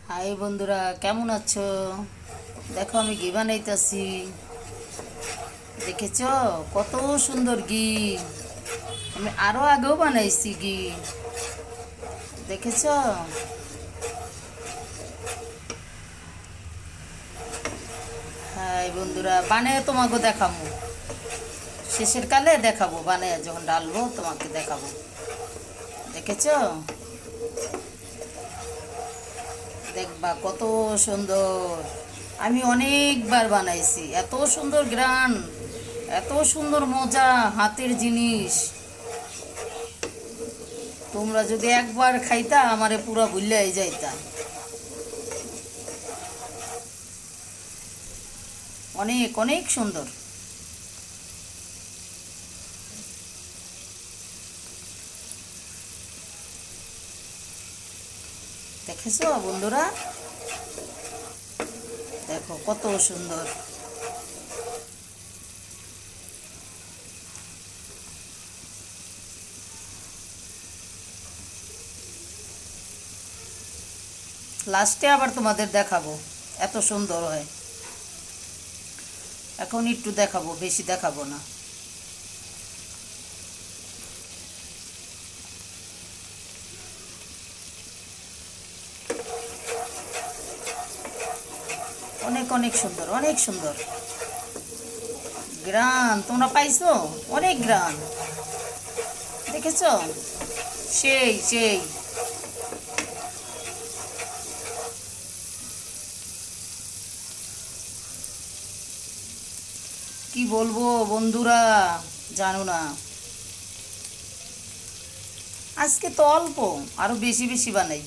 High বন্ধুরা, কেমন আছো? দেখো আমি ঘি বানাইতেছি। দেখেছ কত সুন্দর ঘি। আমি আরো আগেও বানাইছি ঘি। দেখেছ? হাই বন্ধুরা, বানিয়ে তোমাকে দেখাবো। শেষের কালে দেখাবো, বানিয়ে যখন ডালবো তোমাকে দেখাবো। দেখেছ? দেখবা কত সুন্দর। আমি অনেকবার বানাইছি, এত সুন্দর গ্রান, এত সুন্দর মজা, হাতের জিনিস। তোমরা যদি একবার খাইতা আমারে পুরা ভুলিয়াই যাইতা। অনেক অনেক সুন্দর। দেখেছো বন্ধুরা? দেখো কত সুন্দর। লাস্টে আবার তোমাদের দেখাবো, এত সুন্দর হয়। এখন একটু দেখাবো, বেশি দেখাবো না। অনেক অনেক সুন্দর, অনেক সুন্দর গ্রান। তোমরা পাইছো? অনেক গ্রান। দেখেছো? সেই সেই। কি বলবো বন্ধুরা, জানো না। আজকে তো অল্প, আরো বেশি বেশি বানাই।